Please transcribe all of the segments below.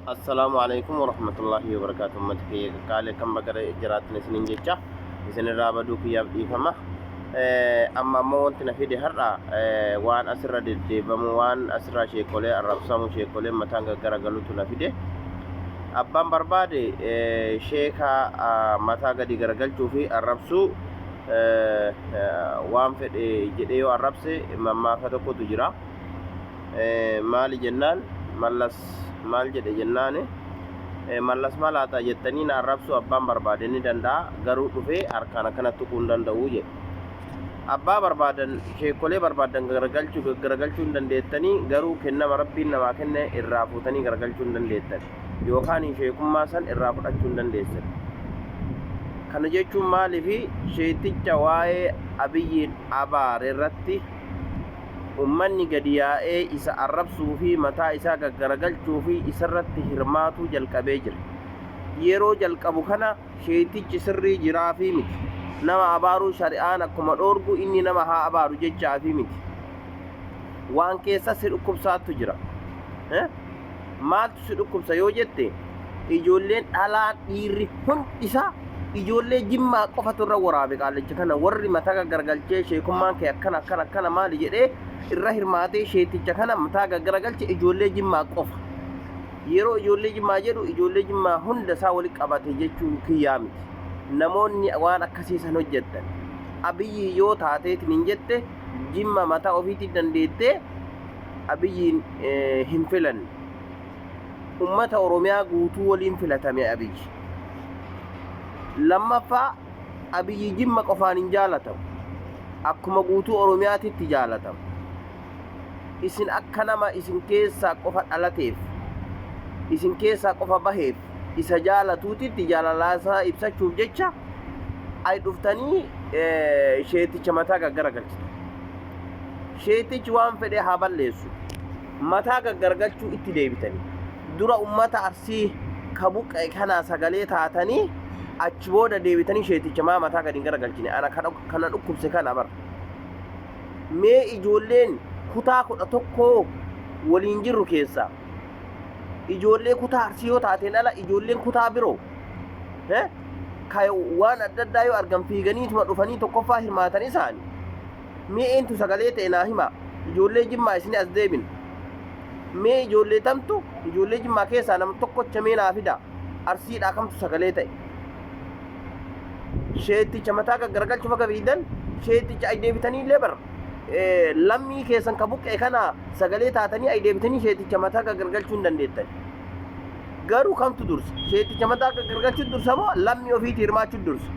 السلام عليكم ورحمة الله وبركاته. متى قال كم بقرة جراتنا سنين جتة سن الرابدو في يبدي فما أما موت نفيد هرّا وان أسرة دبموان أسرة شيء كله الرب سامو شيء كله متانغ كرجلو تنافيده أبام بربادي شيخا متى قدي كرجل شوفي الرب سو وان في جديو الرب سي ما فتوكو تجرا مال جنان مالس maal jedhe jennaane mallas malaata jettanii na arrabsu abbaan barbaade ni danda'a garuu dhufee harkaan akkanatti tuquu hin danda'u jedhe abbaa barbaadan sheekolee barbaadan garagalchuu hin dandeettanii garuu kennama rabbiin namaa kenne irraa fuutanii garagalchuu hin dandeettan yookaan sheekummaa san irraa fudhachuu hin dandeessan kana jechuun maaliifi sheeticha waa'ee abiyyiin abaare irratti ummanni gadi yaa'ee isa arrabsuu fi mataa isaa gaggaragalchuu fi isarratti hirmaatu jalqabee jira yeroo jalqabu kana sheetichi sirrii jiraa fi miti nama abaaruu shari'aan akkuma dhoorgu inni nama haa abaaru jechaa fi miti waan keessa si dhukkubsaattu jira maaltu si dhukkubsa yoo jette ijoolleen dhalaa dhiirri hundi isaa ijoollee jimmaa qofatu irra waraabe qaalicha kana warri mataa gaggaragalchee sheekummaan kee akkana maali jedhee irra hirmaatee sheeticha kana mataa gaggaragalche ijoollee jimmaa qofa yeroo ijoollee jimmaa jedhu ijoollee jimmaa hunda isaa walitti qabate jechuun kiyyaa miti namoonni waan akkasiisan hojjettan abiyyi yoo taateetiin hin jette jimma mataa ofiitti dandeettee abiyyiin hin filanne ummata oromiyaa guutuu waliin filatame abiyyi lammaffaa abiyyi jimma qofaan hin jaalatamu akkuma guutuu oromiyaatitti jaalatamu isin akka nama isin keessaa qofa dhalateef isin keessaa qofa baheef isa jaalatuutitti jaalalaasaa ibsachuuf jecha ay dhuftanii sheeticha mataa gaggaragalchitu sheetichi waan fedhe haa balleessu mataa gaggaragalchuu itti deebitanii dura ummata arsii kabuqqe kanaa sagalee taatanii achi booda deebitanii sheeticha mataa gadi garagalchine ana kana dhukkubse kana bar mee ijoolleen kutaa 11 waliin jirru keessa ijoollee kutaa arsii yoo taateen ala ijoolleen kutaa biroo kay waan adda addaa yoo argan fiiganiituma dhufanii tokkoffaa hirmaatan isaanii mee eentu sagalee ta'e naa hima ijoollee jimmaa isin as deebin mee ijoollee tamtu ijoollee jimmaa keessaa nama tokkocha mee naa fida arsiidhaa kamtu sagalee ta'e sheeticha mataa gaggaragalchu faga fiidan sheeticha ay deebitanii illee bar lammii keessan ka buqqee kana sagalee taatanii ay deebitanii sheeticha mataa gaggaragalchuu hin dandeettan garuu kamtu dursa sheeticha mataa gaggaragalchuu dursa moo lammii ofiitti hirmaachuu dursa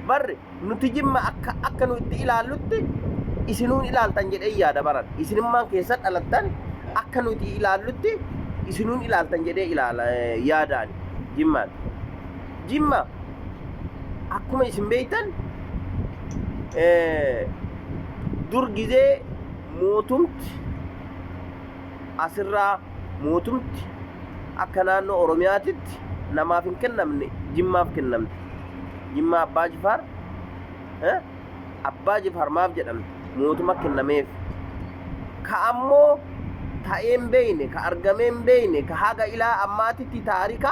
barre nuti jimma akka nu itti ilaallutti isinuun ilaaltan jedhee yaada baran isinimmaan keessan dhalattan akka nu itti ilaallutti isinuun ilaaltan jedhee yaadaan jimma akkuma isin beektan dur gizee mootumti asirraa mootumti akka naannoo oromiyaatitti namaaf hin kennamne jimmaaf kennamte jimmaa abbaa jifaar maaf jedhamte mootuma kennameef ka ammoo ta'een beeyne ka argameen beeyne ka haga ilaa ammaatitti taarika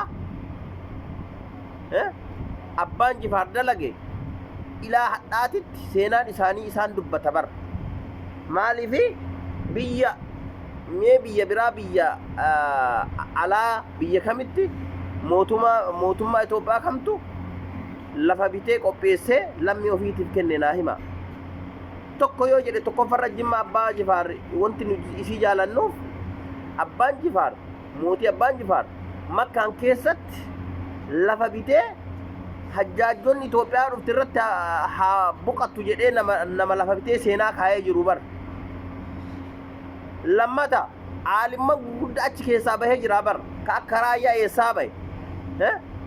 abbaan jifaar dalage ilaa hadhaatitti seenaan isaanii isaan dubbata bar maaliifi biyya biraa biyya alaa biyya kamitti mootummaa Itoophiyaa kamtu lafa bitee qopheessee lammii ofiitiif kenne naa hima tokko yoo jedhe tokkoffarra jimma abbaa jifaar wanti nuti isii jaalannuuf abbaan jifaar mootii abbaan jifaar makkaan keessatti lafa bitee hajjaajonni Itoophiyaa dhufti irratti haa buqattu jedhee nama lafa bitee seenaa kaayee jiru bar lammata aalimma guddaa achi keessaa bahee jira bar ka akka raayyaa eessaa bahe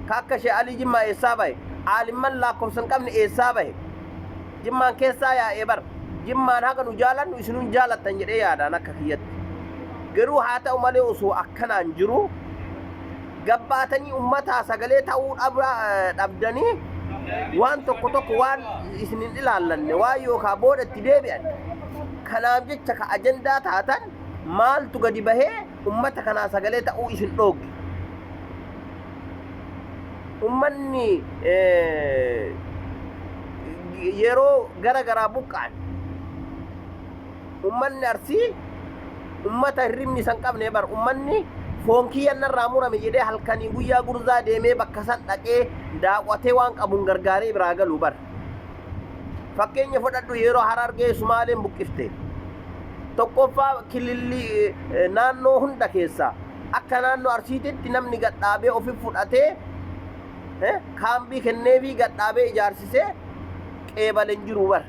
ka akka shee alii jimmaa eessaa bahe aalimman lakkoofsa hin qabne eessaa bahe jimmaan keessaa yaa'ee bar jimmaan haga nu jaalannu isinuun jaalattan jedhee yaadaan akka kiyyatti garuu haa ta'u malee osoo akkanaan jiru gabbaatanii ummataa sagalee ta'uu dhabdanii waan tokko waan isinin ilaallanne waan yookaa booda itti deebi'an kanaaf jecha ka ajandaa taatan maaltu gadi bahee ummata kanaa sagalee ta'uu isin dhoogge ummanni yeroo gara garaa buqqaan ummanni Arsii ummata hirribni san qabne bar ummanni foon kiyyannarraa murame jedhee halkanii guyyaa gurzaa deemee bakka san dhaqee daawwatee waan qabuun gargaaree biraa galuu bar fakkeenya fudhadhu yeroo Harargee Sumaaleen buqqifte tokkoffaa kililli naannoo hunda keessaa akka naannoo Arsiititti namni gadhaabee ofi fudhatee kaambii kenneefii gadhaabee ijaarsisee qeebalen jiru bar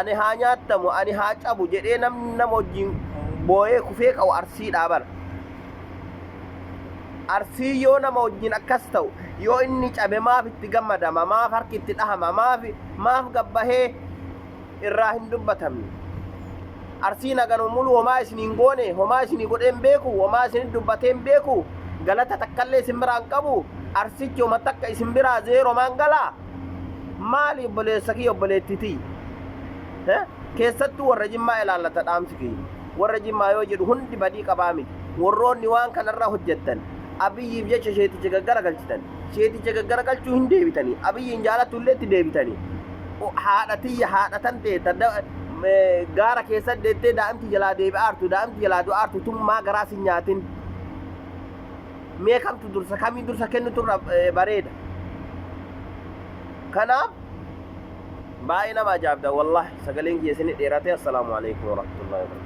ani haa nyaattamu ani haa cabu jedhee namni nama wajjin booyee kufee ka'u Arsiidhaa bar Arsii yoo nama wajjin akkas ta'u yoo inni cabe maaf itti gammadama maaf harki itti dhahama maaf gabbahee irraa hin dubbatamne Arsiin haganu mulu homaa isiniin goone homaa isinii godheen beeku homaa isinii dubbateen beeku galata takkallee isin biraan qabu Arsichi homa takka isin biraa zeero maangalaa maali obboleessa kiyya obboleettitii keessattuu warra Jimmaa ilaallata dhaamsi kiyya warra Jimmaa yoo jedhu hundi badii qabaa miti warroonni waan kanarra hojjettan Abiyyiif jecha sheeticha gaggara galchitan sheeticha gaggara galchuu hin deebitanii Abiyyiin jaalatullee itti deebitanii haadhatiyya haadhatan ta'e gaara keessa deettee daa'imti jalaa deebi'aartu daa'imti jalaa du'aartu tummaa garaa sin nyaatin mee kamtu dursa kamii dursa kennitu bareeda kanaaf baay'ee nama ajaa'ibda wallahi sagaleen kiyya isinii dheerate assalaamu alaikum warahmatullahi wabarakatuh